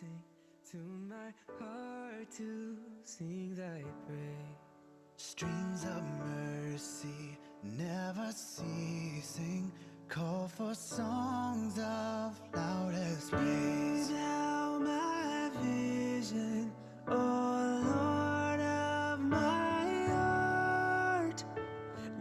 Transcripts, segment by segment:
sing to my heart to sing thy praise. Streams of mercy never ceasing, call for songs of loudest praise. Be thou my vision, O Lord of my heart,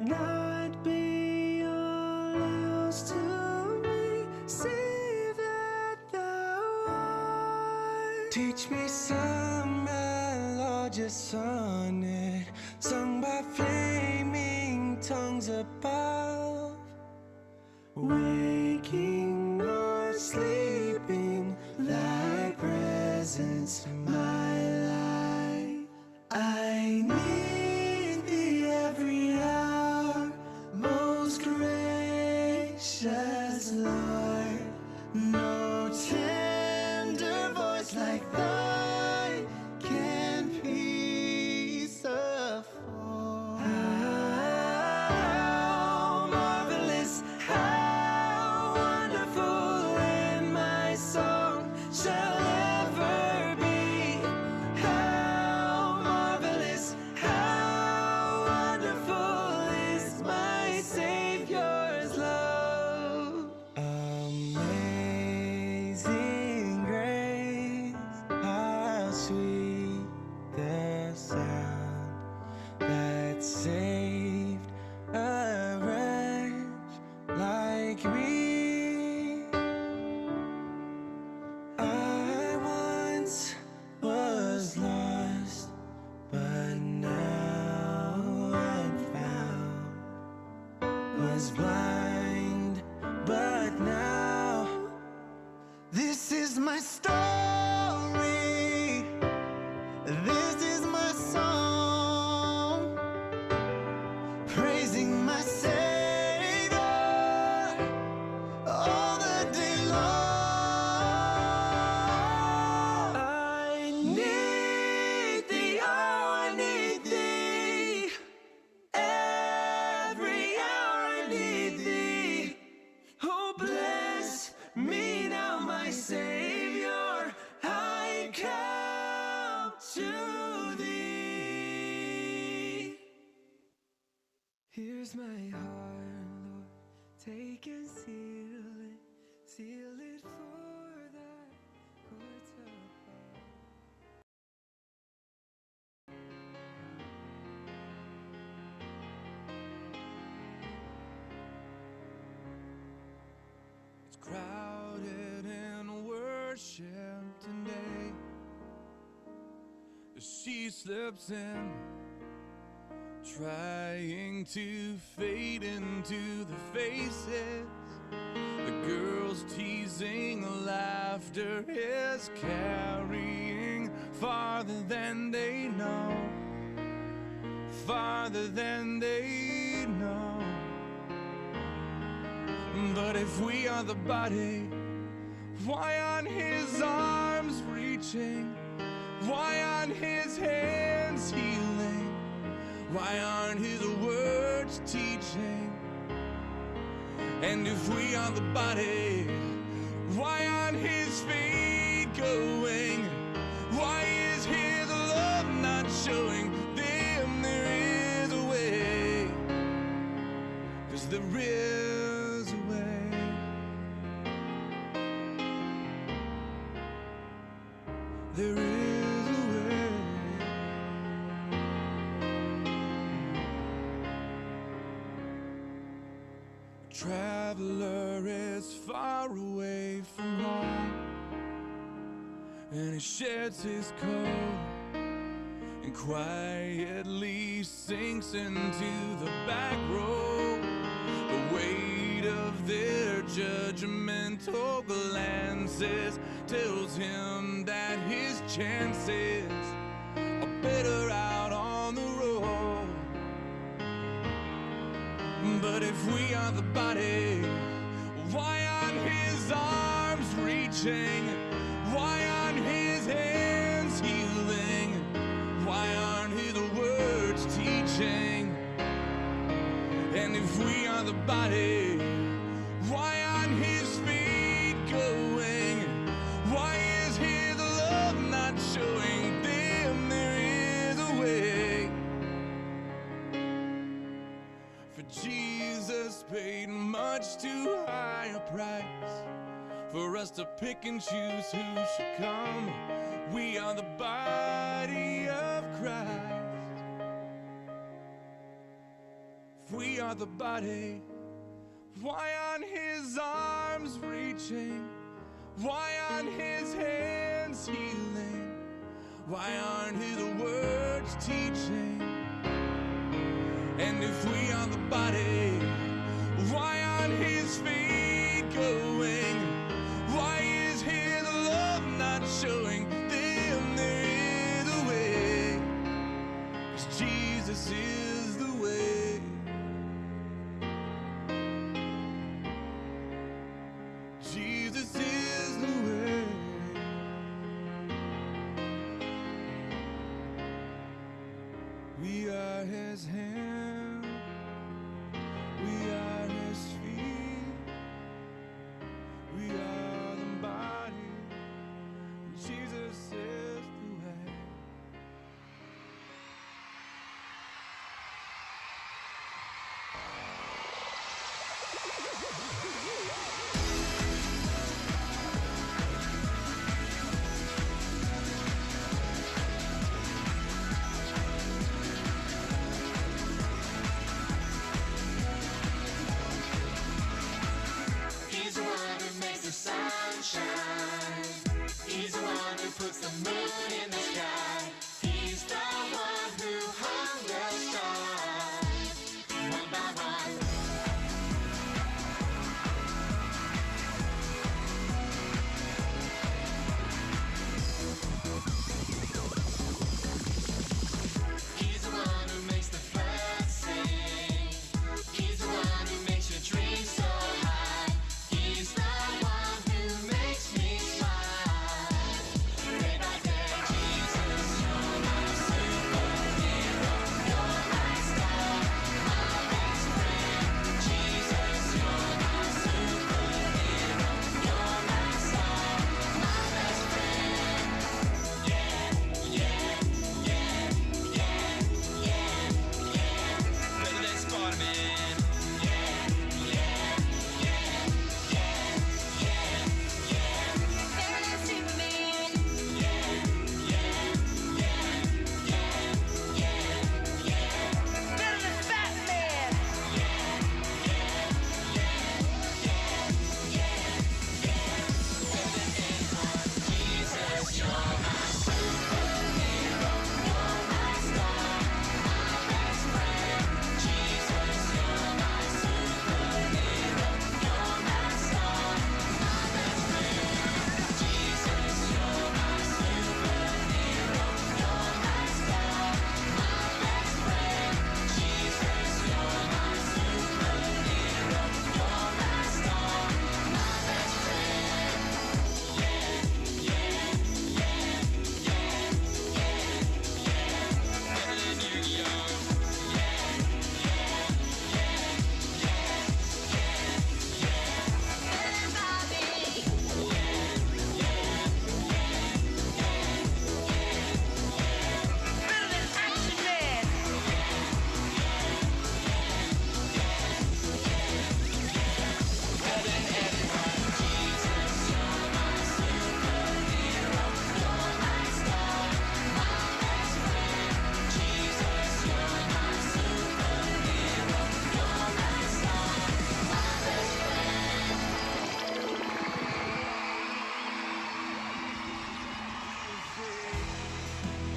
not be all else to me, save that thou art. Teach me some melodious sonnet, sung by flaming tongues above, waking or sleeping, thy presence my life. I need thee every hour, most gracious Lord. No tender voice like thine can peace afford. How marvelous, how wonderful, and my song shall ever be. How marvelous, how wonderful is my Savior's love. Amazing grace, how sweet the sound that saved a wretch like me. I once was lost, but now I'm found. Was blind, but now this is my story. This is my song, praising my Savior all the day long. I need thee, oh, I need thee. Every hour I need thee. Oh, bless me now, my Savior. I come to thee. Here's my heart, Lord, take and seal it for thy courts above. It's crowded in worship today. She slips in, trying to fade into the faces. The girls teasing, laughter is carrying farther than they know, farther than they know. But if we are the body, why aren't his arms reaching? Why aren't his hands healing? Why aren't his words teaching? And if we are the body, why aren't his feet going? Why is his love not showing them there is a way? 'Cause there is a way. There is a way. A traveler is far away from home, and he sheds his coat and quietly sinks into the back row. The weight of their judgmental glances tells him that his chances are better out on the road. But if we are the body, why aren't his arms reaching? Why aren't his hands healing? Why aren't his words teaching? And if we are the body, why aren't his feet going? Why is his price for us to pick and choose who should come. We are the body of Christ. If we are the body, why aren't his arms reaching? Why aren't his hands healing? Why aren't his words teaching? And if we are the body, why aren't his feet going? Why is his love not showing them there is a way? 'Cause Jesus is the way. Jesus is the way. We are his hand, we are his feet, we are the body. Jesus is the way. He's the one who makes the sun shine. He's the one who puts the moon in the sky. He's the one who hung the stars one by one. He's the one who makes the birds sing. He's the one who makes your dreams so high. He's the one who makes me smile. Day by day, Jesus, you're my superhero. You're my star, my best friend. Jesus, you're my superhero. You're my star, my best friend. Yeah, yeah, yeah, yeah, yeah, yeah. Better than Spider-Man. Yeah, yeah, yeah, yeah, yeah, yeah. Better than Superman. Yeah, yeah, yeah, yeah, yeah, yeah. Better than Batman. Yeah, yeah, yeah, yeah, yeah, yeah. Better than anyone. Jesus, you're my superhero. You're my star, my best friend. Jesus, you're my superhero. You're my star, my best friend. Jesus, you're my superhero. You're my star, my best friend. Jesus, you're my superhero. You're my star, my best friend. Yeah, yeah, yeah, yeah, yeah, yeah. Better than Yu-Gi-Oh. Yeah, yeah, yeah, yeah, yeah, yeah. Better than Bobby. Yeah, yeah, yeah, yeah, yeah, yeah. Better than Action Man. Better than anyone. Jesus, you're my superhero. You're my star, my best friend. Jesus, you're my superhero. You're my star, my best friend.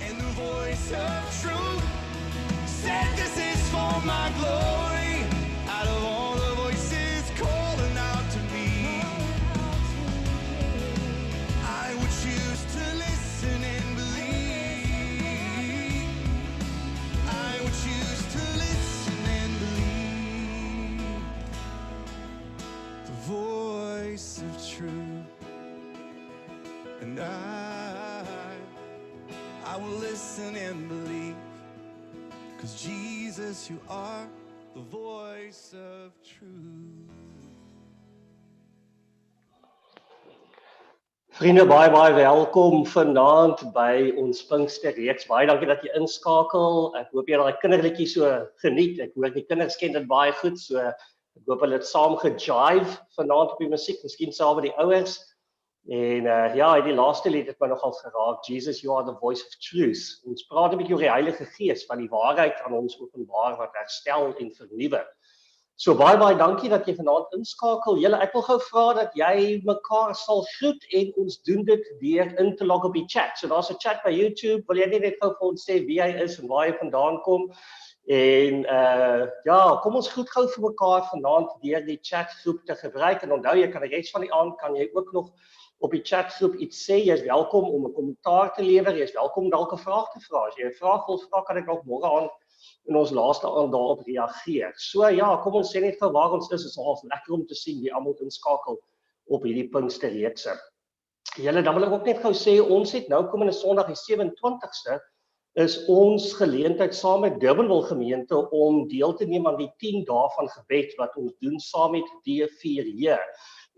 And the voice of truth said, "This is for my glory." Out of all the voices calling out to me, I would choose to listen and believe. I would choose to listen and believe. The voice of truth. And I will listen and believe. 'Cause Jesus, you are the voice of truth. Vriende, baie welkom vanaand by ons Pinksterreeks. Baie dankie dat jy inskakel. Ek hoop jy daai kinderliedjie so geniet. Ek hoor die kinders ken dit baie goed, so Ek hoop hulle het saam gejive vanaand op die musiek, miskien saam met die ouers. En ja, die laaste lied het my nogal geraak, Jesus, you are the voice of truth. Ons praat 'n bietjie oor die Heilige Gees, van die waarheid aan ons openbaar wat herstel en vernuwe. So baie dankie dat jy vanaand inskakel. Julle, ek wil gou vra dat jy mekaar sal groet en ons doen dit deur in te log op die chat. So daar's 'n chat by YouTube. Wil jy net gou vir ons sê wie jy is en waar jy vandaan kom? En ja, kom ons groet gou vir mekaar vanaand deur die chatgroep te gebruik. En onthou, jy kan die res van die aand kan jy ook nog op die chatgroep iets sê. Jy is welkom om 'n kommentaar te lewer. Jy is welkom om dalk 'n vraag te vra. As jy 'n vraag wil vra, kan ek dalk môre aand in ons laaste aand daarop reageer. So ja, kom ons sê net gou waar ons is. Dit is half lekker om te sien wie almal inskakel op hierdie Pinksterreekse. Julle, dan wil ek ook net gou sê, ons het nou komende Sondag die 27ste is ons geleentheid saam met Durbanville Gemeente om deel te neem aan die 10 dae van gebed wat ons doen saam met D4J.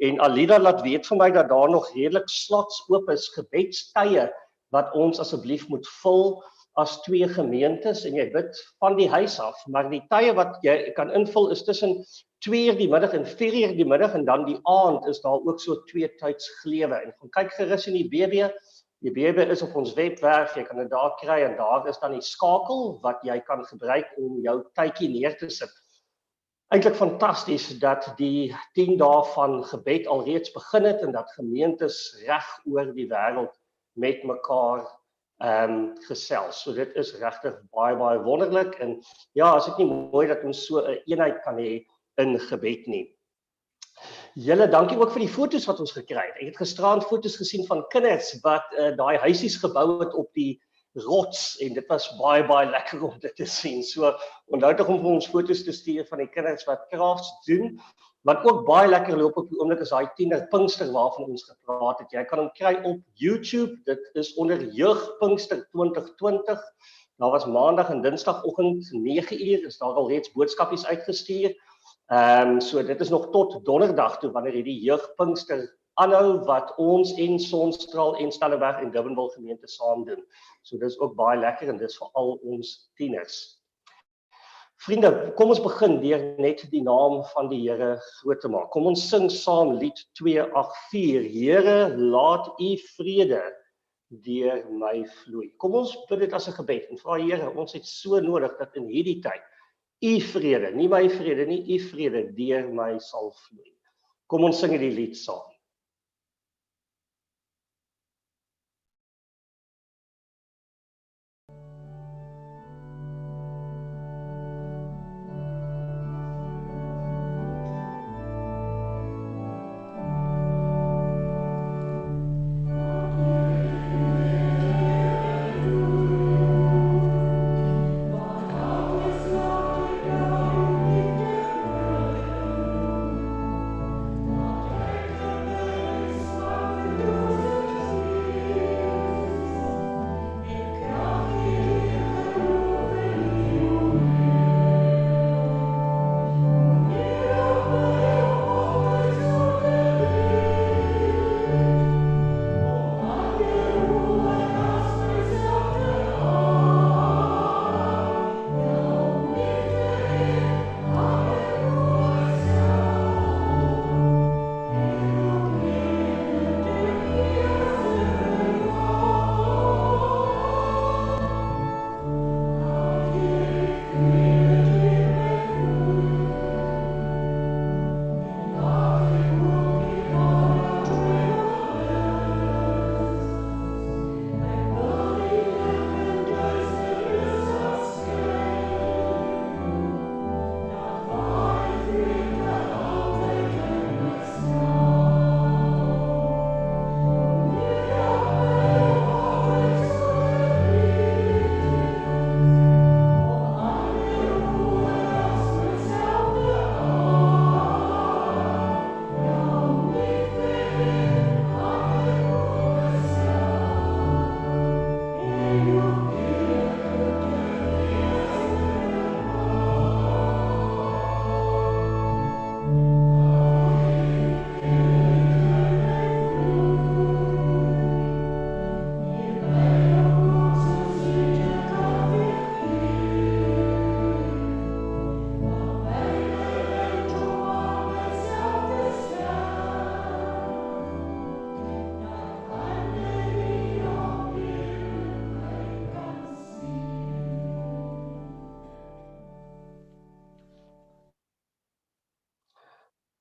En Alida laat weet vir my dat daar nog redelik slots oop is, gebedstye wat ons asseblief moet vul as 2 gemeentes en jy bid van die huis af, maar die tye wat jy kan invul is tussen 2:00 die middag en 4:00 die middag en dan die aand is daar ook so 2 tydsglewe. En gaan kyk gerus in die BB. Die BB is op ons webwerf, jy kan dit daar kry en daar is dan die skakel wat jy kan gebruik om jou tydjie neer te sit. Eintlik fantasties dat die 10 dae van gebed alreeds begin het en dat gemeentes reg oor die wêreld met mekaar gesels. So dit is regtig baie wonderlik en ja, is dit nie mooi dat ons so 'n eenheid kan hê in gebed nie. Julle, dankie ook vir die foto's wat ons gekry het. Ek het gisterand foto's gesien van kinders wat daai huisies gebou het op die rots en dit was baie lekker om dit te sien. So onthou tog om vir ons foto's te stuur van die kinders wat crafts doen. Wat ook baie lekker loop op die oomblik is daai tiener Pinkster waarvan ons gepraat het. Jy kan hom kry op YouTube. Dit is onder Jeug Pinkster 2020. Daar was maandag en dinsdagoggend 9:00 is daar al reeds boodskapies uitgestuur. So dit is nog tot donderdag toe wanneer hierdie Jeug Pinkster aanhou wat ons en Sonstraal en Stellenberg en Durbanville Gemeente saam doen. So dit is ook baie lekker en dit is vir al ons tieners. Vriende, kom ons begin deur net die naam van die Here groot te maak. Kom ons sing saam lied 284. Here, laat u vrede deur my vloei. Kom ons bid dit as 'n gebed en vra Here, ons het so nodig dat in hierdie tyd u vrede, nie my vrede nie, u vrede deur my sal vloei. Kom ons sing die lied saam.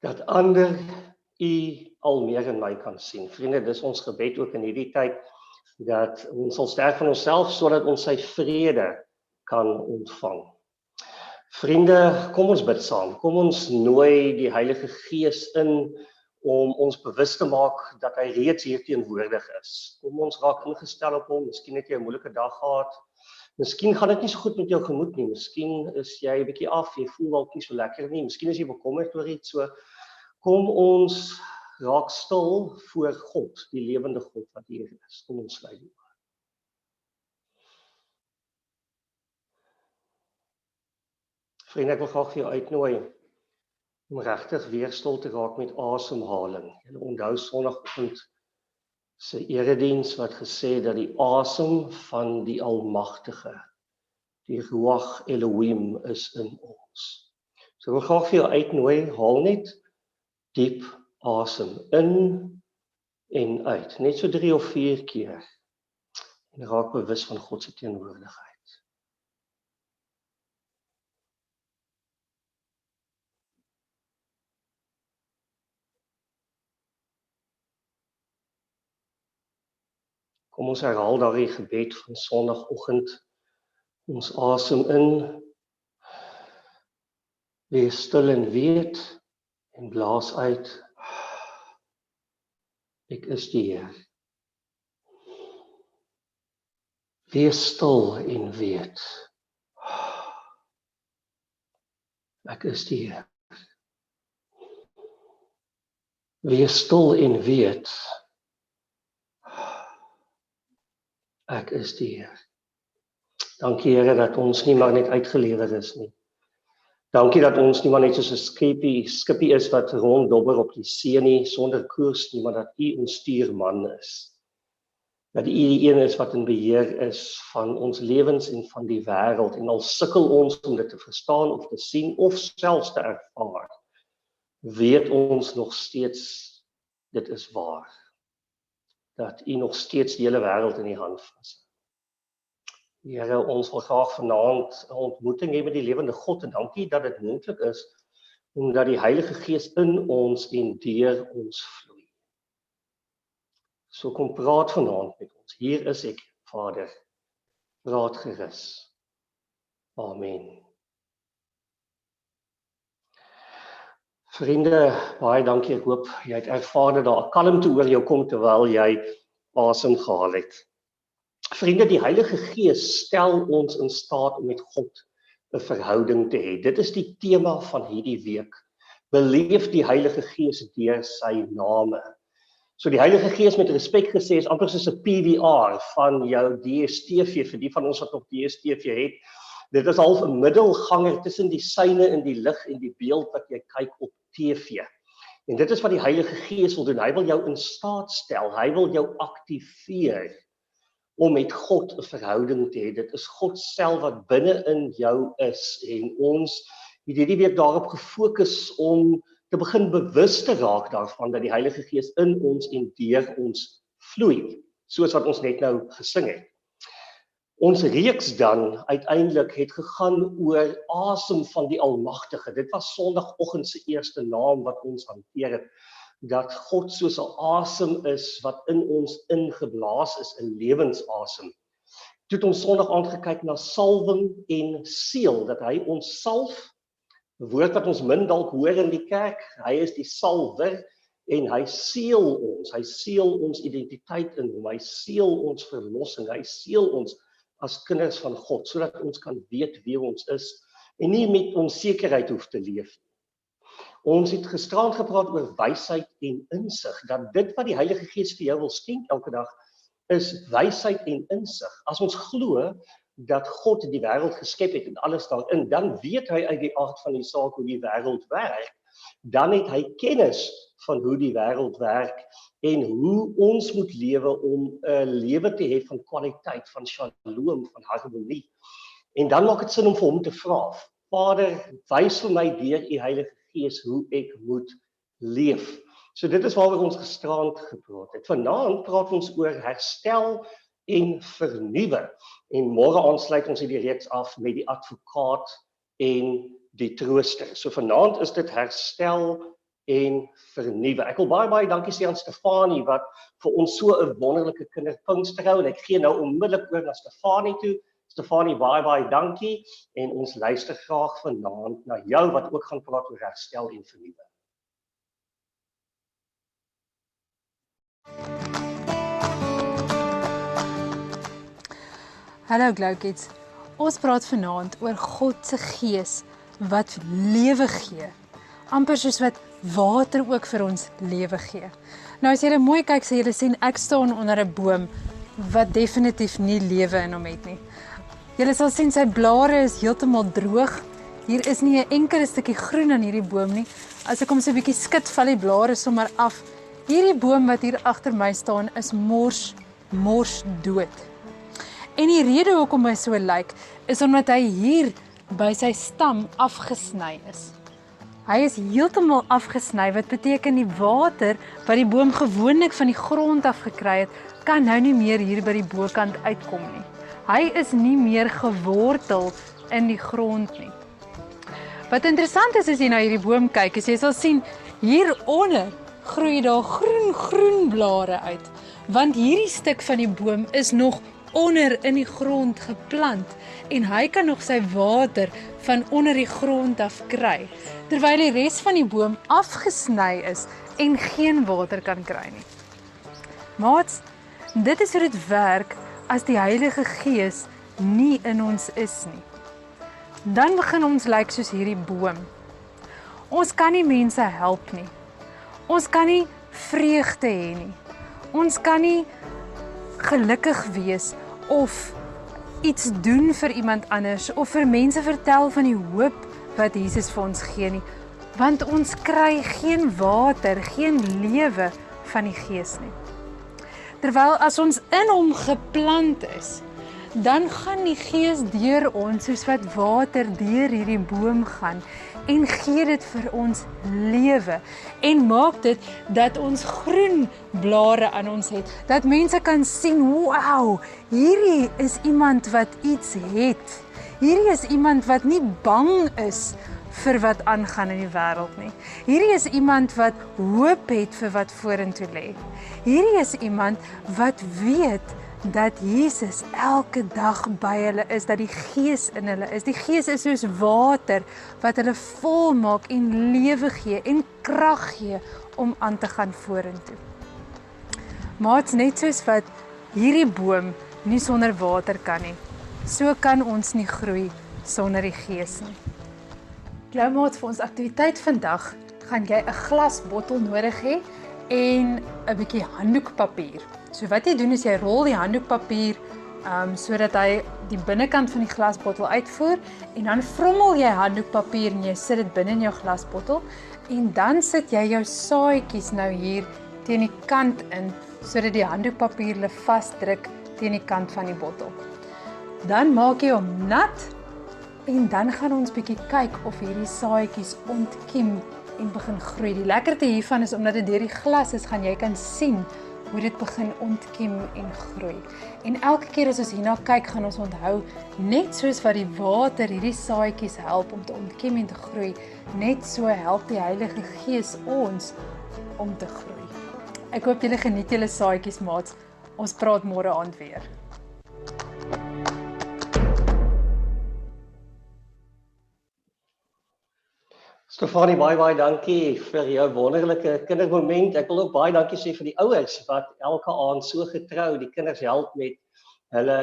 dat ander U al meer in my kan sien. Vriende, dis ons gebed ook in hierdie tyd, dat ons sal sterk van onsself, sodat ons sy vrede kan ontvang. Vriende, kom ons bid saam. Kom ons nooi die Heilige Gees in om ons bewus te maak dat hy reeds hier teenwoordig is. Kom ons raak ingestel op hom. Miskien het jy 'n moeilike dag gehad. Miskien gaan dit nie so goed met jou gemoed nie. Miskien is jy 'n bietjie af, jy voel dalk nie so lekker nie. Miskien is jy bekommerd oor iets. So kom ons raak stil voor God, die lewende God wat hier is. Kom ons sluit die oë. Vriende, ek wil graag vir jou uitnooi om regtig weer stil te raak met asemhaling. Julle onthou Sondagoggend se erediens wat gesê dat die asem van die Almagtige, die Ruach Elohim, is in ons. So ek wil graag vir jou uitnooi, haal net diep asem in en uit, net so 3 of 4 keer, en raak bewus van God se teenwoordigheid. Kom ons herhaal daardie gebed van Sondagoggend. Ons asem in, wees stil en weet, en blaas uit, ek is die Heer. Wees stil en weet, ek is die Heer. Wees stil en weet, ek is die Heer. Dankie Here dat ons nie maar net uitgelewer is nie. Dankie dat ons nie maar net soos 'n skipie is wat ronddobber op die see nie, sonder koers nie, maar dat U ons stuurman is. Dat U die een is wat in beheer is van ons lewens en van die wêreld, en al sukkel ons om dit te verstaan of te sien of selfs te ervaar, weet ons nog steeds dit is waar. Dat U nog steeds die hele wêreld in die hand vas. Here, ons wil graag vanaand 'n ontmoeting hê met die lewende God, en dankie dat dit moontlik is, omdat die Heilige Gees in ons en deur ons vloei. So kom praat vanaand met ons. Hier is ek, Vader. Praat gerus. Amen. Vriende, baie dankie. Ek hoop jy het ervaar dat daar 'n kalmte oor jou kom terwyl jy asem gehaal het. Vriende, die Heilige Gees stel ons in staat om met God 'n verhouding te hê. Dit is die tema van hierdie week. Beleef die Heilige Gees deur sy name. So die Heilige Gees, met respek gesê, is amper soos 'n PVR van jou DStv, vir die van ons wat nog DStv het. Dit is half 'n middelganger tussen die syne in die lig en die beeld wat jy kyk op TV. En dit is wat die Heilige Gees wil doen. Hy wil jou in staat stel, hy wil jou aktiveer om met God 'n verhouding te hê. Dit is God self wat binne in jou is, en ons het hierdie week daarop gefokus om te begin bewus te raak daarvan dat die Heilige Gees in ons en deur ons vloei, soos wat ons net nou gesing het. Ons reeks dan uiteindelik het gegaan oor asem van die Almagtige. Dit was Sondagoggend se eerste naam wat ons hanteer het, dat God soos 'n asem is wat in ons ingeblaas is, 'n lewensasem. Toe het ons Sondag aand gekyk na salwing en seël, dat hy ons salf, 'n woord wat ons min dalk hoor in die kerk, hy is die salwer, en hy seël ons identiteit in hom, hy seël ons verlossing, hy seël ons as kinders van God, sodat ons kan weet wie ons is, en nie met onsekerheid hoef te leef. Ons het gisterand gepraat oor wysheid en insig, dat dit wat die Heilige Gees vir jou wil skenk elke dag, is wysheid en insig. As ons glo dat God die wêreld geskep het en alles daarin, dan weet hy uit die aard van die saak hoe die wêreld werk, dan het hy kennis van hoe die wêreld werk, en hoe ons moet lewe om 'n lewe te hê van kwaliteit, van shalom, van harmonie. En dan maak dit sin om vir hom te vra, Vader, wys vir my deur U Heilige Gees hoe ek moet leef. So dit is waaroor ons gisterand gepraat het. Vanaand praat ons oor herstel en vernuwe. En môre aansluit ons hierdie reeks af met die advokaat en die trooster. So vanaand is dit herstel en vernuwe. Ek wil baie dankie sê aan Stefanie wat vir ons so 'n wonderlike kinderpinkster hou en ek gee nou onmiddellik oor na Stefanie toe. Stefanie, baie dankie en ons luister graag vanaand na jou wat ook gaan praat oor herstel en vernuwe. Hallo Glowkids, ons praat vanaand oor God se gees wat lewe gee. Amper soos wat water ook vir ons lewe gee. Nou as jy mooi kyk, sal jy sien ek staan onder 'n boom wat definitief nie lewe in hom het nie. Jy sal sien sy blare is heeltemal droog. Hier is nie 'n enkele stukkie groen aan hierdie boom nie. As ek hom so 'n bietjie skud, val die blare sommer af. Hierdie boom wat hier agter my staan is mors dood. En die rede hoekom hy so lyk, is omdat hy hier by sy stam afgesny is. Hy is heeltemal afgesny, wat beteken die water wat die boom gewoonlik van die grond af gekry het, kan nou nie meer hier by die bokant uitkom nie. Hy is nie meer gewortel in die grond nie. Wat interessant is as jy na hierdie boom kyk, is jy sal sien, hieronder groei daar groen blare uit, want hierdie stuk van die boom is nog onder in die grond geplant en hy kan nog sy water van onder die grond af kry, terwyl die res van die boom afgesny is en geen water kan kry nie. Maats, dit is hoe dit werk as die Heilige Gees nie in ons is nie. Dan begin ons lyk soos hierdie boom. Ons kan nie mense help nie. Ons kan nie vreugde hê nie. Ons kan nie gelukkig wees of iets doen vir iemand anders of vir mense vertel van die hoop wat Jesus vir ons gee nie, want ons kry geen water, geen lewe van die Gees nie. Terwyl as ons in hom geplant is, dan gaan die Gees deur ons soos wat water deur hierdie boom gaan en gee dit vir ons lewe en maak dit dat ons groen blare aan ons het, dat mense kan sien, wow, hierdie is iemand wat iets het, hierdie is iemand wat nie bang is vir wat aangaan in die wêreld nie, hierdie is iemand wat hoop het vir wat vorentoe lê, hierdie is iemand wat weet dat Jesus elke dag by hulle is, dat die Gees in hulle is. Die Gees is soos water wat hulle volmaak en lewe gee en krag gee om aan te gaan vorentoe. Maats, net soos wat hierdie boom nie sonder water kan nie, so kan ons nie groei sonder die Gees nie. Glo maats, vir ons aktiwiteit vandag gaan jy 'n glasbottel nodig hê en 'n bietjie handdoekpapier. So wat jy doen is jy rol die handdoekpapier sodat hy die binnekant van die glasbottel uitvoer en dan vrommel jy handdoekpapier en jy sit dit binne in jou glasbottel en dan sit jy jou saadjies nou hier teen die kant in sodat die handdoekpapier hulle vasdruk teen die kant van die bottel. Dan maak jy hom nat en dan gaan ons bietjie kyk of hierdie saadjies ontkiem en begin groei. Die lekkerte hiervan is omdat dit deur die glas is, gaan jy kan sien hoe dit begin ontkiem en groei. En elke keer as ons hierna kyk, gaan ons onthou, net soos wat die water hierdie saadjies help om te ontkiem en te groei, net so help die Heilige Gees ons om te groei. Ek hoop julle geniet julle saadjies, maats. Ons praat môre aand weer. Stefanie, baie dankie vir jou wonderlike kindermoment. Ek wil ook baie dankie sê vir die ouers wat elke aand so getrou die kinders help met hulle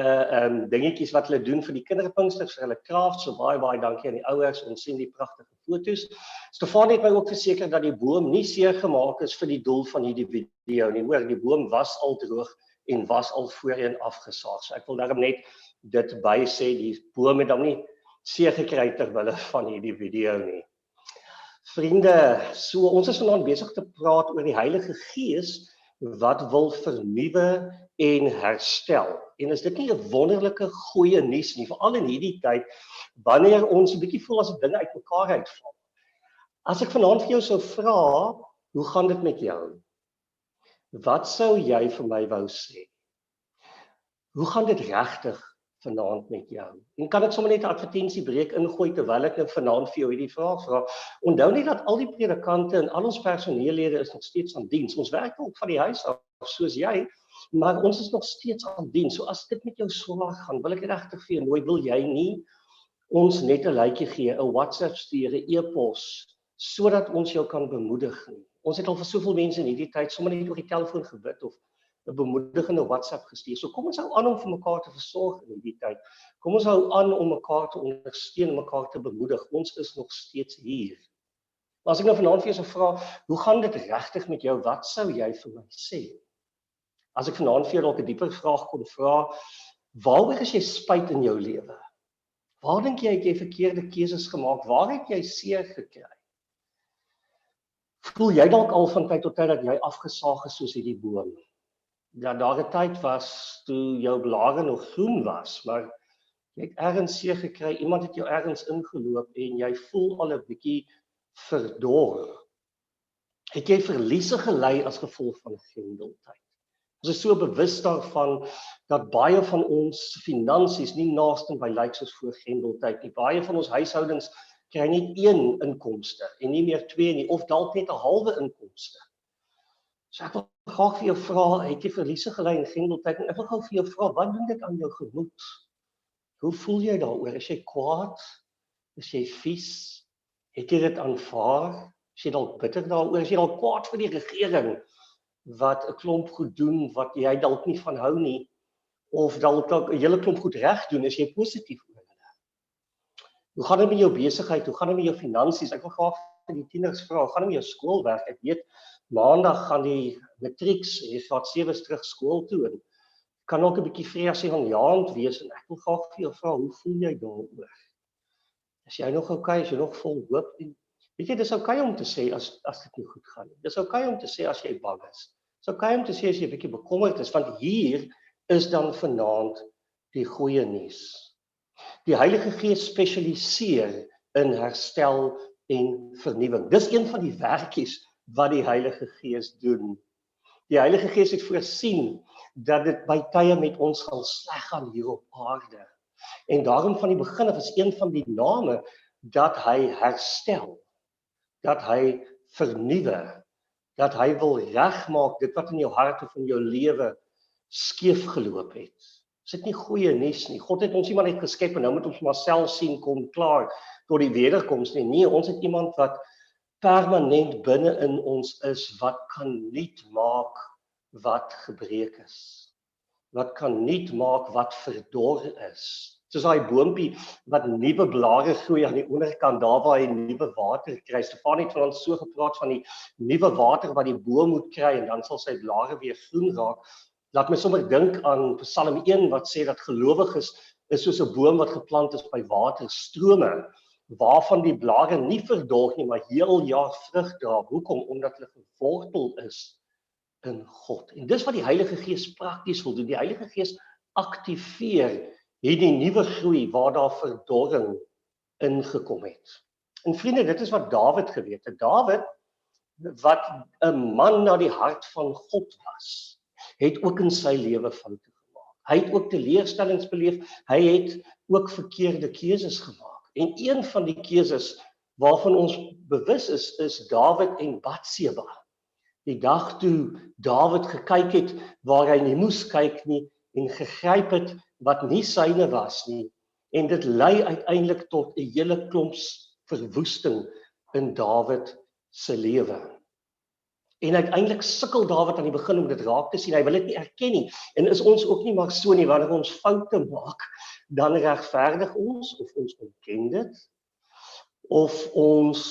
dingetjies wat hulle doen vir die kinderpinksters, vir hulle crafts. So baie dankie aan die ouers. Ons sien die pragtige foto's. Stefanie het my ook verseker dat die boom nie seer gemaak is vir die doel van hierdie video nie. Hoor, die boom was al droog en was al voorheen afgesaag. So ek wil daarom net dit by sê, die boom het dan nie seer gekry ter wille van hierdie video nie. Vriende, so ons is vanaand besig te praat oor die Heilige Gees wat wil vernuwe en herstel. En is dit nie 'n wonderlike goeie nuus nie, veral in hierdie tyd wanneer ons 'n bietjie voel asof dinge uitmekaar uitval. As ek vanaand vir jou sou vra, hoe gaan dit met jou? Wat sou jy vir my wou sê? Hoe gaan dit regtig vanaand met jou. En kan ek sommer net 'n advertensiebreek ingooi terwyl ek nou vanaand vir jou hierdie vraag vra. Onthou net dat al die predikante en al ons personeellede is nog steeds aan diens. Ons werk ook van die huis af, soos jy, maar ons is nog steeds aan diens. So as dit met jou swaar gaan, wil ek regtig vir jou nooi, wil jy nie ons net 'n likeie gee, 'n WhatsApp stuur, 'n e-pos, sodat ons jou kan bemoedig nie. Ons het al vir soveel mense in hierdie tyd sommer net oor die telefoon gebid of 'n bemoedigende WhatsApp gestuur. So kom ons hou aan om vir mekaar te versorg in hierdie tyd. Kom ons hou aan om mekaar te ondersteun en mekaar te bemoedig. Ons is nog steeds hier. Maar as ek nou vanaand vir jou sou vra, hoe gaan dit regtig met jou? Wat sou jy vir my sê? As ek vanaand vir jou dalk 'n dieper vraag kon vra, waaroor is jy spyt in jou lewe? Waar dink jy het jy verkeerde keuses gemaak? Waar het jy seer gekry? Voel jy dalk al van tyd tot tyd dat jy afgesaag is soos hierdie boom? Dat daar 'n tyd was toe jou blare nog groen was, maar jy het ergens seer gekry, iemand het jou ergens ingeloop en jy voel al 'n bietjie verdor. Het jy verliese gely as gevolg van grendeltyd? Ons is so bewus daarvan dat baie van ons finansies nie naaste by lyk soos voor grendeltyd nie. Baie van ons huishoudings kry net 1 inkomste en nie meer 2 nie, of dalk net 'n halwe inkomste. So ek wil graag vir jou vra, het jy verliese gely in grendeltyd? En ek wil gou vir jou vra, wat doen dit aan jou gemoed? Hoe voel jy daaroor? Is jy kwaad? Is jy vies? Het jy dit aanvaar? Is jy dalk bitter daaroor? Is jy dalk kwaad vir die regering wat 'n klomp goed doen wat jy dalk nie van hou nie, of dalk 'n hele klomp goed reg doen? Is jy positief oor hulle? Hoe gaan dit met jou besigheid? Hoe gaan dit met jou finansies? Ek wil graag vir die tieners vra, hoe gaan dit met jou skoolwerk? Ek weet Maandag gaan die matrieks, jy graad 7 terug skool toe en kan ook 'n bietjie vreesjaand wees en ek wil graag vir jou vra, hoe voel jy daaroor? Is jy nog okay? Is jy nog vol hoop? En weet jy, dis okay om te sê as dit nie goed gaan nie. Dis okay om te sê as jy bang is. Dis okay om te sê as jy 'n bietjie bekommerd is, want hier is dan vanaand die goeie nuus. Die Heilige Gees spesialiseer in herstel en vernuwing. Dis een van die werkies wat die Heilige Gees doen. Die Heilige Gees het voorsien dat dit by tye met ons gaan sleg gaan hier op aarde. En daarom van die begin af is een van die name dat hy herstel, dat hy vernuwe, dat hy wil regmaak dit wat in jou hart of in jou lewe skeef geloop het. Is dit nie goeie nuus nie? God het ons iemand net geskep en nou moet ons maar self sien kom klaar tot die wederkoms nie. Nee, ons het iemand wat permanent binne in ons is, wat kan nuut maak wat gebreek is. Wat kan nuut maak wat verdor is. Soos daai boompie wat nuwe blare groei aan die onderkant, daar waar hy nuwe water kry. Stefan het van ons so gepraat van die nuwe water wat die boom moet kry en dan sal sy blare weer groen raak. Laat my sommer dink aan Psalm 1 wat sê dat gelowiges is soos 'n boom wat geplant is by waterstrome, waarvan die blare nie verdor nie, maar heel jaar vrug dra. Hoekom? Omdat hulle gewortel is in God. En dis wat die Heilige Gees prakties wil doen. Die Heilige Gees aktiveer hierdie nuwe groei waar daar verdorring ingekom het. En vriende, dit is wat Dawid geweet het. Dawid, wat 'n man na die hart van God was, het ook in sy lewe foute gemaak. Hy het ook teleurstellings beleef, hy het ook verkeerde keuses gemaak. En een van die keuses waarvan ons bewus is Dawid en Batseba. Die dag toe Dawid gekyk het waar hy nie moes kyk nie en gegryp het wat nie syne was nie. En dit lei uiteindelik tot 'n hele klomp verwoesting in Dawid se lewe. En uiteindelik sukkel Dawid aan die begin om dit raak te sien. Hy wil dit nie erken nie. En is ons ook nie maar so nie, wanneer ons foute maak, dan regverdig ons of ons ontken dit. Of ons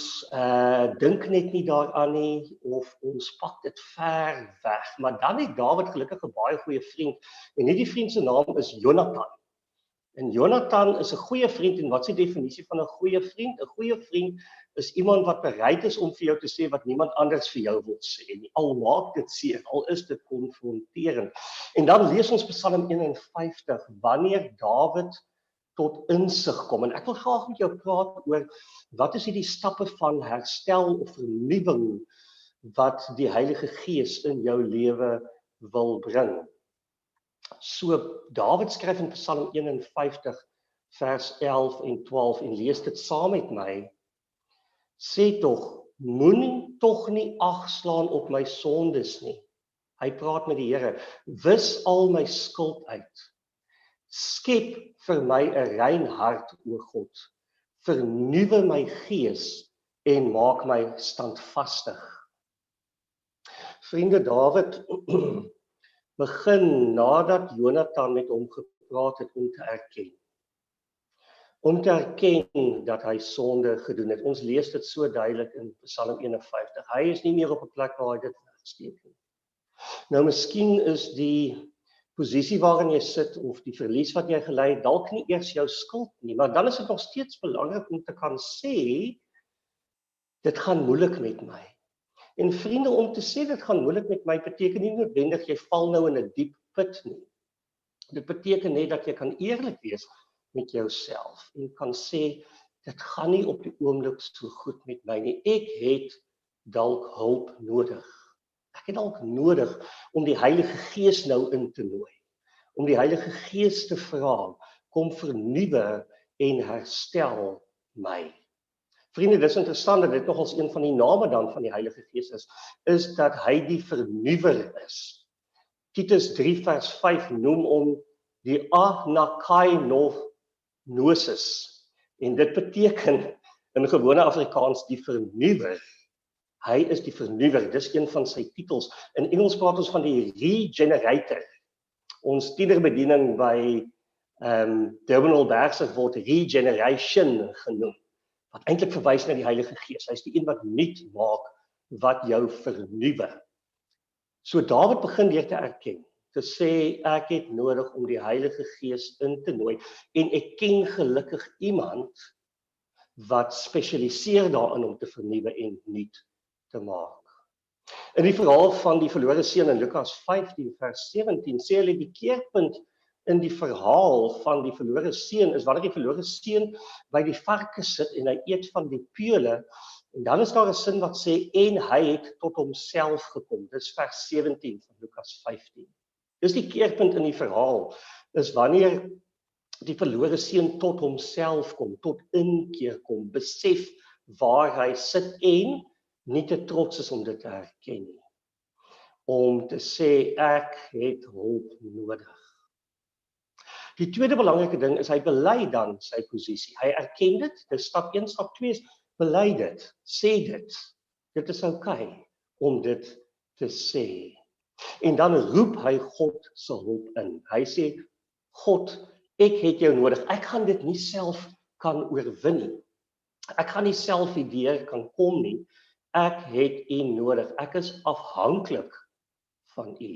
dink net nie daaraan nie, of ons pak dit ver weg. Maar dan het Dawid gelukkig 'n baie goeie vriend. En hierdie vriend se naam is Jonathan. En Jonathan is 'n goeie vriend. En wat is die definisie van 'n goeie vriend? 'n Goeie vriend is iemand wat bereid is om vir jou te sê wat niemand anders vir jou wil sê nie. Al maak dit seer, al is dit konfronterend. En dan lees ons Psalm 51, wanneer Dawid tot insig kom. En ek wil graag met jou praat oor wat is hierdie stappe van herstel of vernuwing wat die Heilige Gees in jou lewe wil bring. So Dawid skryf in Psalm 51 vers 11 en 12 en lees dit saam met my. Sê tog, moenie tog nie ag slaan op my sondes nie. Hy praat met die Here. Wis al my skuld uit. Skep vir my 'n rein hart, o God. Vernuwe my gees en maak my standvastig. Vriende, Dawid begin nadat Jonathan met hom gepraat het om te erken. Om te erken dat hy sonde gedoen het. Ons lees dit so duidelik in Psalm 51. Hy is nie meer op 'n plek waar hy dit wegsteek nie. Nou miskien is die posisie waarin jy sit of die verlies wat jy gely het dalk nie eers jou skuld nie, maar dan is dit nog steeds belangrik om te kan sê dit gaan moeilik met my. En vriende, om te sê dit gaan moeilik met my beteken nie noodwendig jy val nou in 'n diep put nie. Dit beteken net dat jy kan eerlik wees met jouself en kan sê dit gaan nie op die oomblik so goed met my nie. Ek het dalk hulp nodig. Ek het dalk nodig om die Heilige Gees nou in te nooi. Om die Heilige Gees te vra, kom vernuwe en herstel my. Vriende, dis interessant dat dit nogals een van die name dan van die Heilige Gees is dat hy die vernuwer is. Titus 3 vers 5 noem hom die anakainosis. En dit beteken in gewone Afrikaans die vernuwer. Hy is die vernuwer, dis een van sy titels. In Engels praat ons van die regenerator. Ons tienerbediening by Durbanville-Bergsig word regeneration genoem. Wat eintlik verwys na die Heilige Gees. Hy is die een wat nuut maak, wat jou vernuwe. So Dawid begin deur te erken, te sê ek het nodig om die Heilige Gees in te nooi en ek ken gelukkig iemand wat spesialiseer daarin om te vernuwe en nuut te maak. In die verhaal van die verlore seun in Lukas 15 vers 17 sê hulle die keerpunt in die verhaal van die verlore seun is wanneer die verlore seun by die varke sit en hy eet van die peule. En dan is daar 'n sin wat sê en hy het tot homself gekom. Dis vers 17 van Lukas 15. Dis die keerpunt in die verhaal is wanneer die verlore seun tot homself kom, tot inkeer kom, besef waar hy sit en nie te trots is om dit te herken nie. Om te sê ek het hulp nodig. Die tweede belangrike ding is hy bely dan sy posisie. Hy erken dit, dis stap 1, stap 2 is bely dit, sê dit. Dit is okay om dit te sê. En dan roep hy God se hulp in. Hy sê, God, ek het jou nodig. Ek gaan dit nie self kan oorwin nie. Ek gaan nie self hierdeur kan kom nie. Ek het u nodig. Ek is afhanklik van u.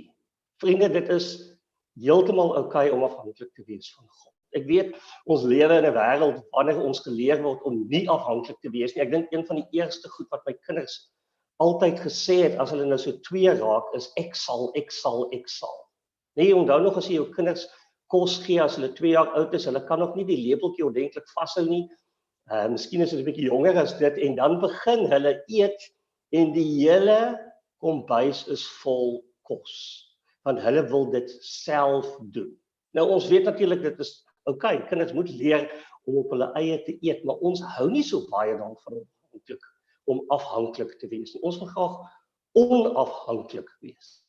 Vriende, dit is heeltemal okay om afhanklik te wees van God. Ek weet, ons lewe in 'n wêreld wanneer ons geleer word om nie afhanklik te wees nie. Ek dink een van die eerste goed wat my kinders altyd gesê het as hulle nou so 2 raak is ek sal. Nee, onthou nog as jy jou kinders kos gee as hulle 2 jaar oud is, hulle kan nog nie die lepeltjie ordentlik vashou nie. Miskien is hulle 'n bietjie jonger as dit en dan begin hulle eet en die hele kombuis is vol kos. Want hulle wil dit self doen. Nou ons weet natuurlik dit is okay, kinders moet leer om op hulle eie te eet, maar ons hou nie so baie daarvan om afhanklik te wees. Ons wil graag onafhanklik wees.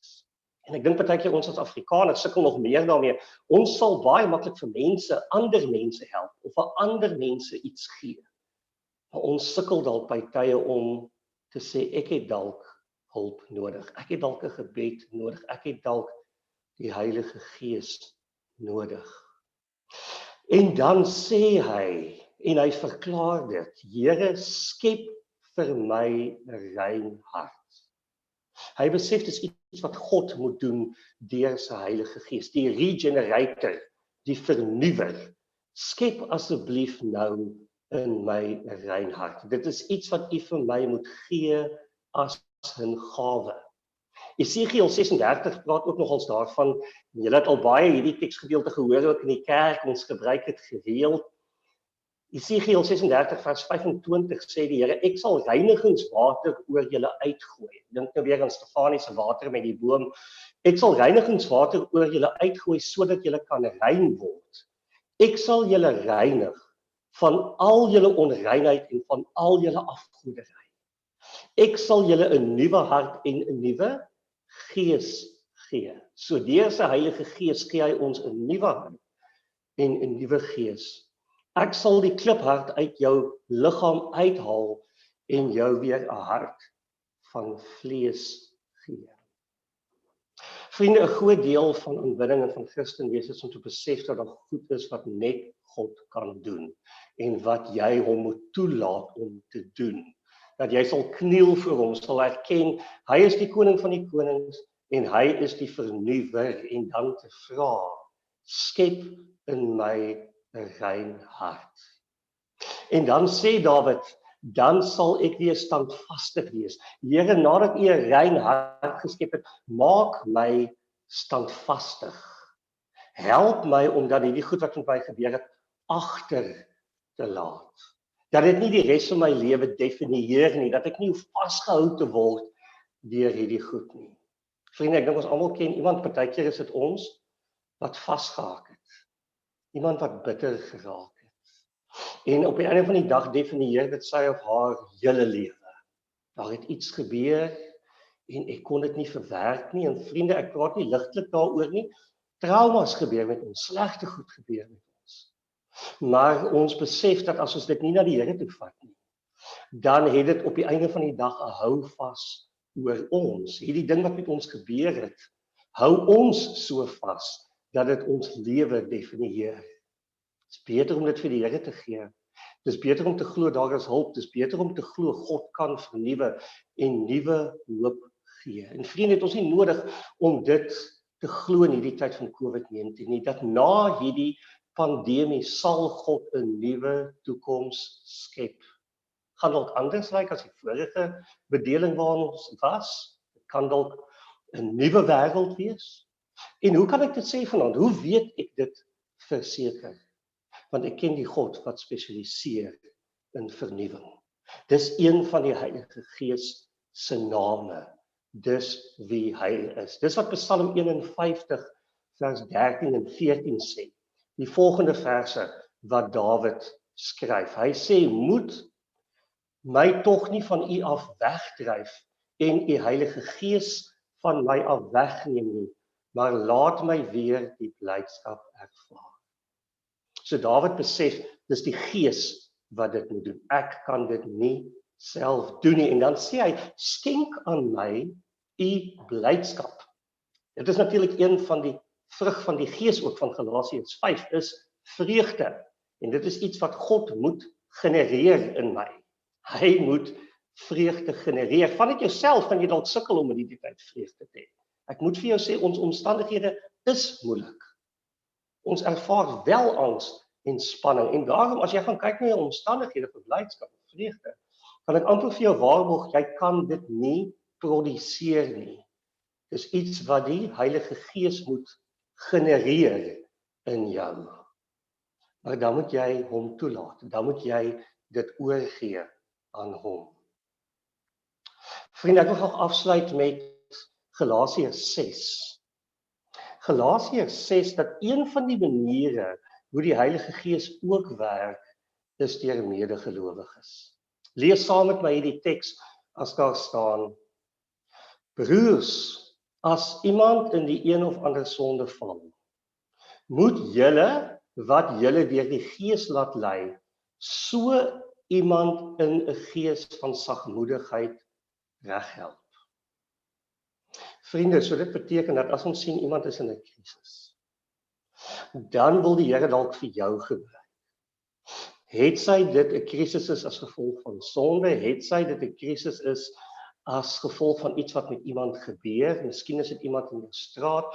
En ek dink partykeer ons as Afrikaners sukkel nog meer daarmee. Ons sal baie maklik vir mense, ander mense help of vir ander mense iets gee. Maar ons sukkel dalk by tye om te sê ek het dalk hulp nodig. Ek het dalk 'n gebed nodig. Ek het dalk die Heilige Gees nodig. En dan sê hy, en hy verklaar dit, Here, skep vir my 'n rein hart. Hy besef dis iets wat God moet doen deur sy Heilige Gees, die regenerator, die vernuwer. Skep asseblief nou in my 'n rein hart. Dit is iets wat u vir my moet gee as 'n gawe. Esegiel 36 praat ook nogals daarvan, julle het al baie hierdie teksgedeelte gehoor ook in die kerk, ons gebruik dit gereeld. Esegiel 36 vers 25 sê die Here, ek sal reinigingswater oor julle uitgooi. Dink nou weer aan Stefanie se water met die boom. Ek sal reinigingswater oor julle uitgooi sodat julle kan rein word. Ek sal julle reinig van al julle onreinheid en van al julle afgoderry. Ek sal julle 'n nuwe hart en 'n nuwe gees gee. So deur sy Heilige Gees gee hy ons 'n nuwe hart en 'n nuwe gees. Ek sal die kliphart uit jou liggaam uithaal en jou weer 'n hart van vlees gee. Vriende, 'n groot deel van aanbidding en van Christen wees is om te besef dat daar goed is wat net God kan doen en wat jy hom moet toelaat om te doen. Dat jy sal kniel voor hom, sal erken, hy is die koning van die konings en hy is die vernuwer en dan te vra, skep in my 'n rein hart. En dan sê Dawid, dan sal ek weer standvastig wees. Here, nadat U 'n rein hart geskep het, maak my standvastig. Help my om dan hierdie goed wat met my gebeur het agter te laat. Dat dit nie die res van my lewe definieer nie, dat ek nie hoef vasgehou te word deur hierdie goed nie. Vriende, ek dink ons almal ken iemand, partykeer is dit ons wat vasgehaak het. Iemand wat bitter geraak het. En op die einde van die dag definieer dit sy of haar hele lewe. Daar het iets gebeur en ek kon dit nie verwerk nie. En vriende, ek praat nie ligtelik daaroor nie. Traumas gebeur met ons, slegte goed gebeur met ons. Maar ons besef dat as ons dit nie na die Here toe vat nie, dan het dit op die einde van die dag 'n houvas oor ons. Hierdie ding wat met ons gebeur het, hou ons so vas dat dit ons lewe definieer. Dit is beter om dit vir die Here te gee. Dit is beter om te glo daar is hulp. Dit is beter om te glo God kan vernuwe en nuwe hoop gee. En vriende, het ons nie nodig om dit te glo in hierdie tyd van COVID-19 nie, dat na hierdie pandemie sal God 'n nuwe toekoms skep. Gaan dalk anders lyk as die vorige bedeling waarin ons was. Dit kan dalk 'n nuwe wêreld wees. En hoe kan ek dit sê vanaand? Hoe weet ek dit verseker? Want ek ken die God wat spesialiseer in vernuwing. Dis een van die Heilige Gees se name. Dis wie hy is. Dis wat Psalm 51 vers 13 en 14 sê. Die volgende verse wat Dawid skryf. Hy sê, moet my tog nie van U af wegdryf en U Heilige Gees van my af wegneem nie, maar laat my weer die blydskap ervaar. So Dawid besef, dis die Gees wat dit moet doen. Ek kan dit nie self doen nie. En dan sê hy, skenk aan my U blydskap. Dit is natuurlik een van die vrug van die Gees ook van Galasiërs 5 is vreugde. En dit is iets wat God moet genereer in my. Hy moet vreugde genereer. Vanuit jouself kan jy dalk sukkel om in hierdie tyd vreugde te hê. Ek moet vir jou sê, ons omstandighede is moeilik. Ons ervaar wel angs en spanning. En daarom, as jy gaan kyk na jou omstandighede vir blydskap en vreugde, kan ek amper vir jou waarborg, jy kan dit nie produseer nie. Dis iets wat die Heilige Gees moet genereer in jou. Maar dan moet jy hom toelaat. Dan moet jy dit oorgee aan hom. Vriende, ek wil graag afsluit met Galasiërs 6. Galasiërs 6 dat een van die maniere hoe die Heilige Gees ook werk, is deur medegelowiges. Lees saam met my hierdie teks as daar staan: Broers, as iemand in die een of ander sonde val, moet julle wat julle deur die Gees laat lei, so iemand in 'n gees van sagmoedigheid reghelp. Vriende, so dit beteken dat as ons sien iemand is in 'n krisis, dan wil die Here dalk vir jou gebruik. Het sy dit 'n krisis is as gevolg van sonde, het sy dit 'n krisis is as gevolg van iets wat met iemand gebeur, miskien is dit iemand in jou straat,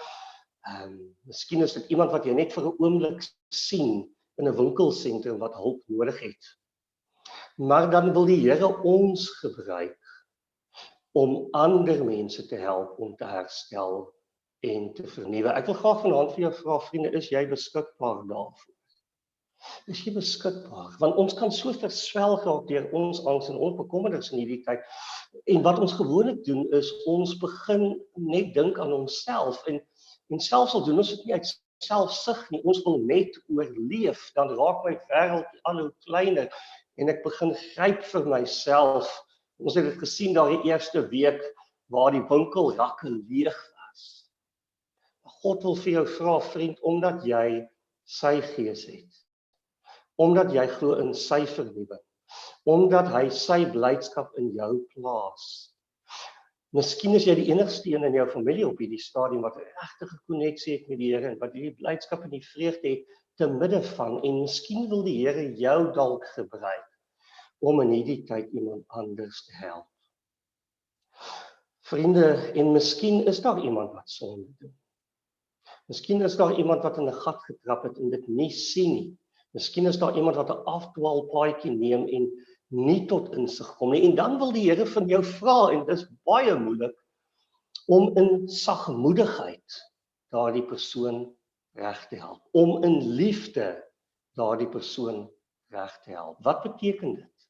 miskien is dit iemand wat jy net vir 'n oomblik sien in 'n winkelsentrum wat hulp nodig het. Maar dan wil die Here ons gebruik om ander mense te help om te herstel en te vernuwe. Ek wil graag vanaand vir jou vra, vriende, is jy beskikbaar daarvoor? Is jy beskikbaar? Want ons kan so verswelg raak deur ons angs en onbekommernis in hierdie tyd. En wat ons gewoonlik doen is ons begin net dink aan onsself en selfs al doen ons dit nie uit selfsug nie, ons wil net oorleef, dan raak my wêreld al hoe kleiner en ek begin gryp vir myself. Ons het dit gesien daai eerste week waar die winkelrakke leeg was. God wil vir jou vra, vriend, omdat jy sy gees het, omdat jy glo in sy vernuwing, omdat hy sy blydskap in jou plaas. Miskien is jy die enigste een in jou familie op hierdie stadium wat 'n regte koneksie het met die Here en wat hierdie blydskap en die vreugde het te midde van, en miskien wil die Here jou dalk gebruik om in hierdie tyd iemand anders te help. Vriende, en miskien is daar iemand wat sonde doen. Miskien is daar iemand wat in 'n gat getrap het en dit nie sien nie. Miskien is daar iemand wat 'n afdwaalpaadjie neem en nie tot insig kom nie. En dan wil die Here van jou vra, en dis baie moeilik, om in sagmoedigheid daardie persoon reg te help. Om in liefde daardie persoon reg te help. Wat beteken dit?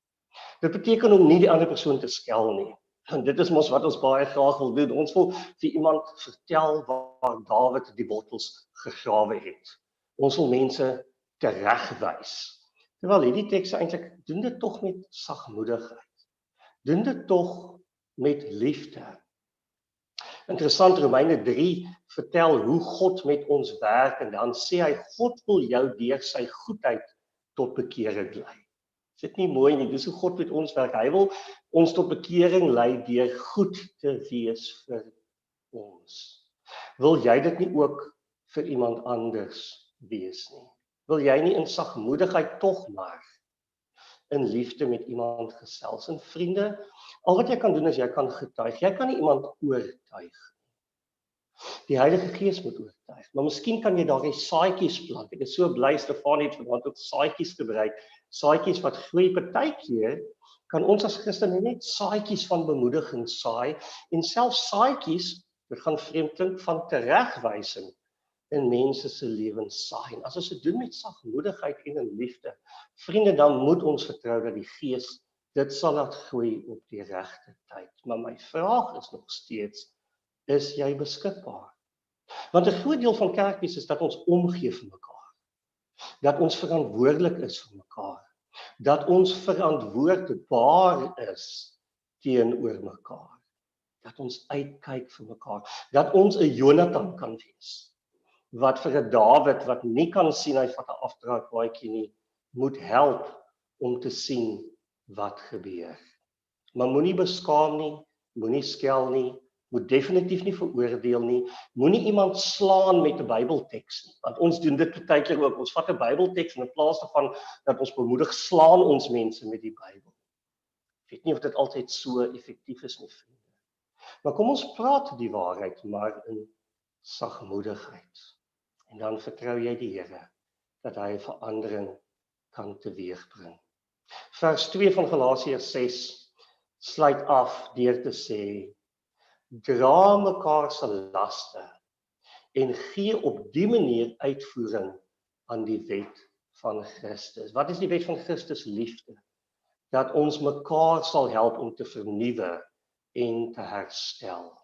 Dit beteken om nie die ander persoon te skel nie. En dit is mos wat ons baie graag wil doen. Ons wil vir iemand vertel waar Dawid die wortels gegrawe het. Ons wil mense teregwys. Terwyl hierdie teks eintlik doen dit tog met sagmoedigheid. Doen dit tog met liefde. Interessant, Romeine 3 vertel hoe God met ons werk en dan sê hy, God wil jou deur sy goedheid tot bekering lei. Is dit nie mooi nie? Dis hoe God met ons werk. Hy wil ons tot bekering lei deur goed te wees vir ons. Wil jy dit nie ook vir iemand anders wees nie? Wil jy nie in sagmoedigheid tog maar in liefde met iemand gesels? En vriende, al wat jy kan doen is jy kan getuig. Jy kan nie iemand oortuig. Die Heilige Gees moet oortuig. Maar miskien kan jy daardie saadjies plant. Ek is so bly Stefanie het vanaand ook saadjies gebruik. Saadjies wat groei. Partykeer kan ons as Christene net saadjies van bemoediging saai en selfs saadjies, dit gaan vreemd klink, van teregwysing in mense se lewens saai. En as ons dit doen met sagmoedigheid en in liefde, vriende, dan moet ons vertrou dat die Gees dit sal laat groei op die regte tyd. Maar my vraag is nog steeds, is jy beskikbaar? Want 'n groot deel van kerkwees is dat ons omgee vir mekaar. Dat ons verantwoordelik is vir mekaar. Dat ons verantwoordbaar is teenoor mekaar. Dat ons uitkyk vir mekaar. Dat ons 'n Jonathan kan wees. Wat vir 'n Dawid wat nie kan sien hy vat 'n afdraaipaadjie nie, moet help om te sien wat gebeur. Maar moenie beskaam nie, moenie skel nie, moet definitief nie veroordeel nie, moenie iemand slaan met 'n Bybelteks nie, want ons doen dit partykeer ook, ons vat 'n Bybelteks en in plaas daarvan dat ons bemoedig, slaan ons mense met die Bybel. Ek weet nie of dit altyd so effektief is nie, vriende. Maar kom ons praat die waarheid, maar in sagmoedigheid. En dan vertrou jy die Here, dat hy 'n verandering kan teweegbring. Vers 2 van Galasiërs 6 sluit af deur te sê, dra mekaar se laste en gee op die manier uitvoering aan die wet van Christus. Wat is die wet van Christus? Liefde. Dat ons mekaar sal help om te vernuwe en te herstel.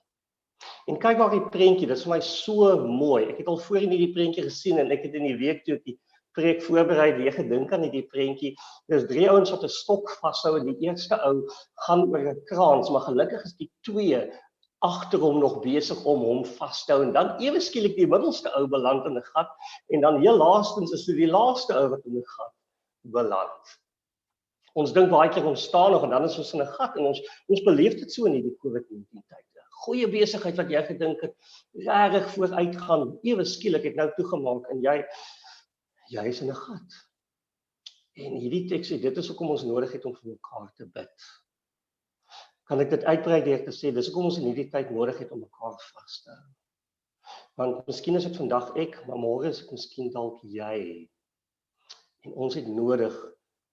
En kyk maar die prentjie, dit is vir my so mooi. Ek het al voorheen hierdie prentjie gesien en ek het in die week toe ek die preek voorberei weer gedink aan hierdie prentjie. Daar's 3 ouens wat 'n stok vashou en die eerste ou gaan oor 'n kraans, maar gelukkig is die 2 agter hom nog besig om hom vas te hou en dan ewe skielik die middelste ou beland in 'n gat en dan heel laastens is dit die laaste ou wat in 'n gat beland. Ons dink baie keer ons staan nog en dan is ons in 'n gat en ons beleef dit so in hierdie COVID-19 tyd. Goeie besigheid wat jy gedink het, regtig vooruit gaan, ewe skielik het nou toegemaak en jy is in 'n gat. En hierdie teks sê dit is hoekom ons nodig het om vir mekaar te bid. Kan ek dit uitbrei deur te sê dis hoekom ons in hierdie tyd nodig het om mekaar vas te hou. Want miskien is dit vandag ek, maar môre is dit miskien dalk jy. En ons het nodig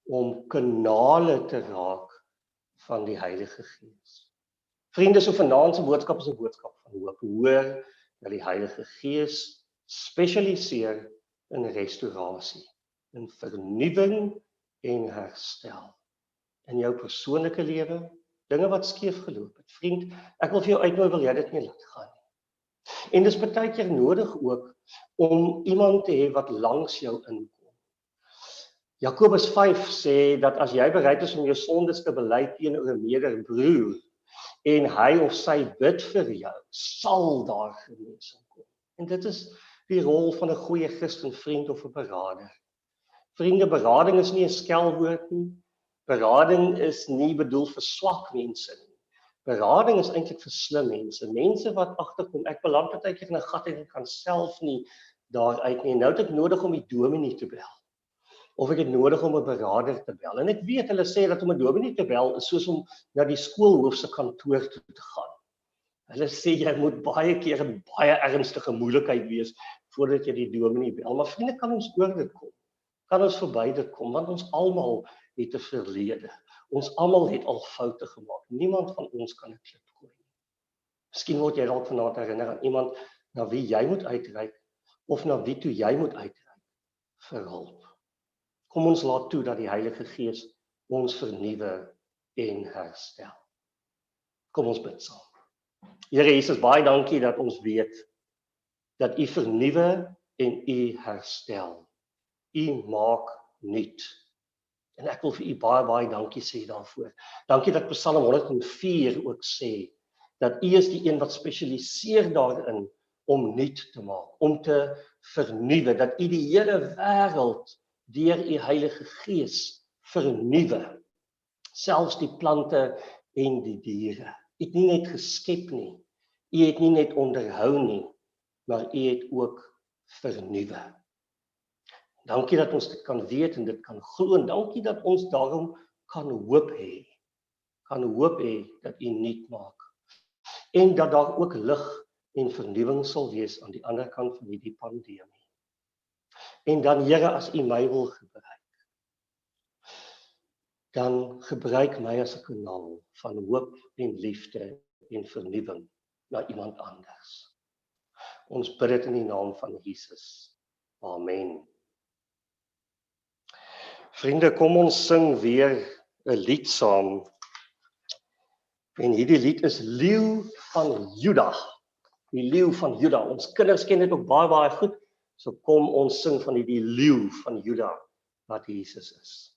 om kanale te raak van die Heilige Gees. Vriende, so vanaand se boodskap is 'n boodskap van hoop. Hoor dat die Heilige Gees spesialiseer in restaurasie. in vernuwing en herstel. In jou persoonlike lewe, dinge wat skeef geloop het. Vriend, ek wil vir jou uitnooi, wil jy dit nie laat gaan nie. En dis baie keer nodig ook om iemand te hê wat langs jou inkom. Jakobus 5 sê dat as jy bereid is om jou sondes te bely teenoor 'n medebroer en hy of sy bid vir jou, sal daar genesing kom. En dit is die rol van 'n goeie Christen vriend of 'n beraader. Vriende, berading is nie 'n skelwoord nie. Berading is nie bedoel vir swak mense nie. Berading is eintlik vir slim mense, mense wat agterkom, ek beland partykeer in 'n gat en ek kan self nie daaruit nie. Nou het ek nodig om die dominee te bel. Of ek het nodig om 'n beraader te bel. En ek weet hulle sê dat om 'n dominee te bel is soos om na die skoolhoof se kantoor toe te gaan. Hulle sê jy moet baie keer in baie ernstige moeilikheid wees voordat jy die dominee bel. Maar vriende, kan ons oor dit kom? Kan ons verby dit kom? Want ons almal het 'n verlede. Ons almal het al foute gemaak. Niemand van ons kan 'n klip gooi nie. Miskien word jy dalk vanaand herinner aan iemand na wie jy moet uitreik of na wie toe jy moet uitreik vir hulp. Kom ons laat toe dat die Heilige Gees ons vernuwe en herstel. Kom ons bid saam. Here Jesus, baie dankie dat ons weet dat U vernuwe en U herstel. U maak nuut. En ek wil vir U baie dankie sê daarvoor. Dankie dat Psalm 104 ook sê dat U is die een wat spesialiseer daarin om nuut te maak, om te vernuwe, dat U die hele wêreld deur U Heilige Gees vernuwe, selfs die plante en die diere. U het nie net geskep nie, U het nie net onderhou nie, maar U het ook vernuwe. Dankie dat ons dit kan weet en dit kan glo, en dankie dat ons daarom kan hoop hê. Kan hoop hê dat U nuut maak. En dat daar ook lig en vernuwing sal wees aan die ander kant van hierdie pandemie. En dan Here, as U my wil gebruik, dan gebruik my as 'n kanaal van hoop en liefde en vernuwing na iemand anders. Ons bid dit in die naam van Jesus. Amen. Vriende, kom ons sing weer 'n lied saam. En hierdie lied is Leeu van Juda. Die leeu van Juda. Ons kinders ken dit ook baie goed. So kom ons sing van die leeu van Juda wat Jesus is.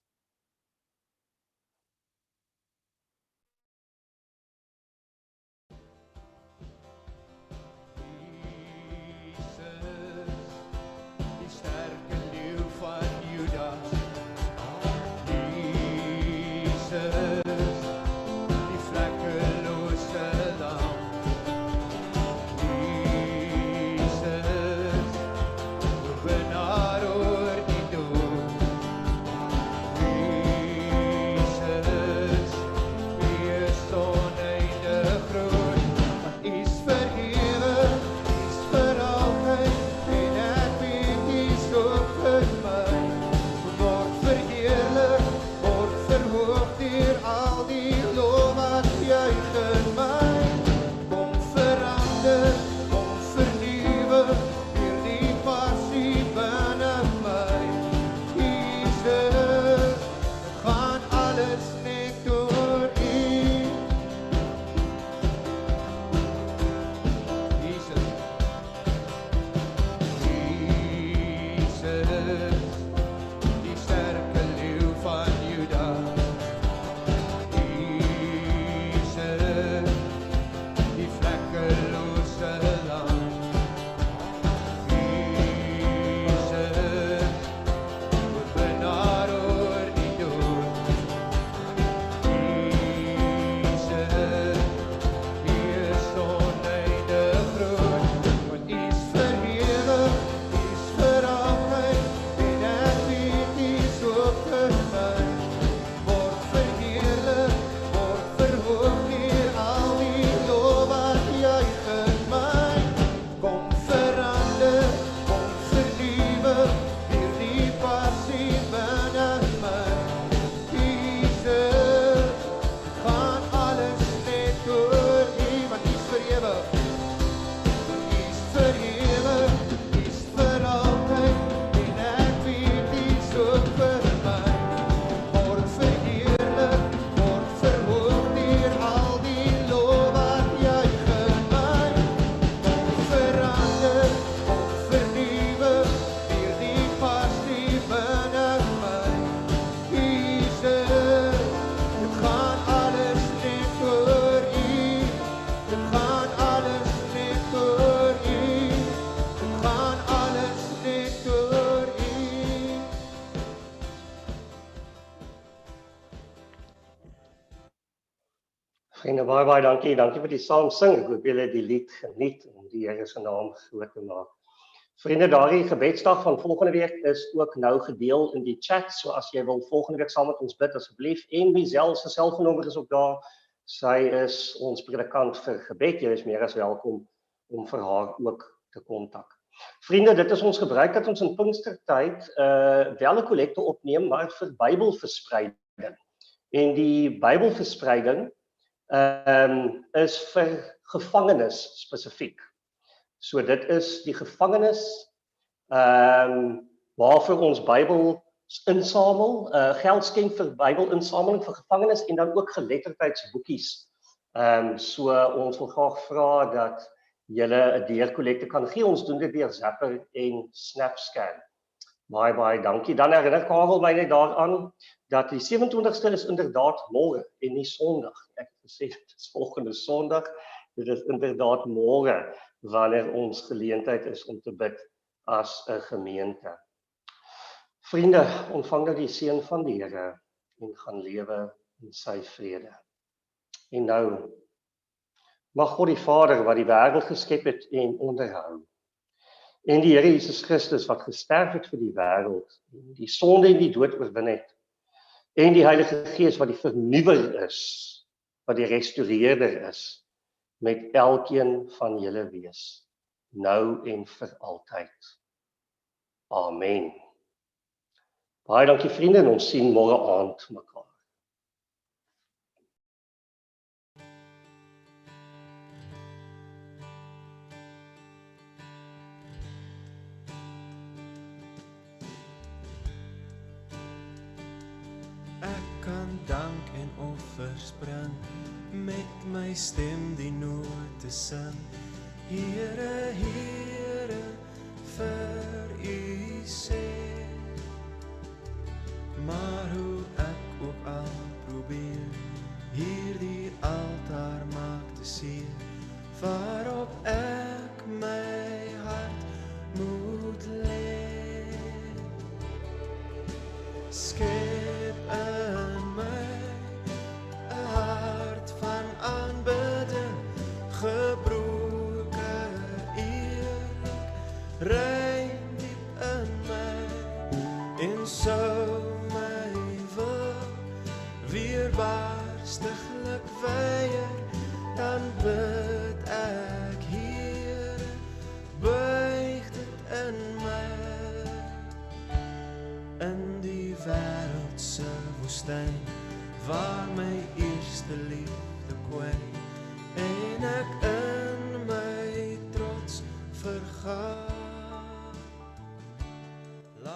Baie dankie vir die saam sing. Ek hoop julle het die lied geniet om die Here se naam groot te maak. Vriende, daardie gebedsdag van volgende week is ook nou gedeel in die chat, so as jy wil volgende week saam met ons bid asseblief. En Mizelle se selfoonnommer is ook daar. Sy is ons predikant vir gebed. Jy is meer as welkom om vir haar ook te kontak. Vriende, dit is ons gebruik dat ons in Pinkstertyd wel 'n kollekte opneem, maar vir Bybelverspreiding. En die Bybelverspreiding is vir gevangenes spesifiek. So dit is die gevangenes waarvoor ons Bybel insamel, geld skenk vir Bybelinsameling vir gevangenes en dan ook geletterdheidsboekies. So ons wil graag vra dat julle 'n deurkollekte kan gee. Ons doen dit deur Zapper en Snapscan. Baie dankie. Dan herinner Karel my net daaraan dat die 27ste is inderdaad môre en nie Sondag. Ek het gesê dit is volgende Sondag. Dit is inderdaad môre wanneer ons geleentheid is om te bid as 'n gemeente. Vriende, ontvang nou die seën van die Here en gaan lewe in sy vrede. En nou, mag God die Vader wat die wêreld geskep het en onderhou, en die Here Jesus Christus wat gesterf het vir die wêreld, die sonde en die dood oorwin het, en die Heilige Gees wat die vernuwer is, wat die restoreerder is, met elkeen van julle wees, nou en vir altyd. Amen. Baie dankie vriende en ons sien môre aand mekaar. Ek kan dank en offers bring, met my stem die note sing. Here, Here, vir U sê. Maar hoe ek ook al probeer, hierdie altaar maak te seer, waarop ek my hart moet lê. Skep in my 'n hart van aanbidding, gebroke eerlik, rein diep in my, en sou my wil weer barstiglik weier, dan bid ek, Here, buig dit in my. In die wêreld se woestyn, waar my eerste liefde kwyn, en ek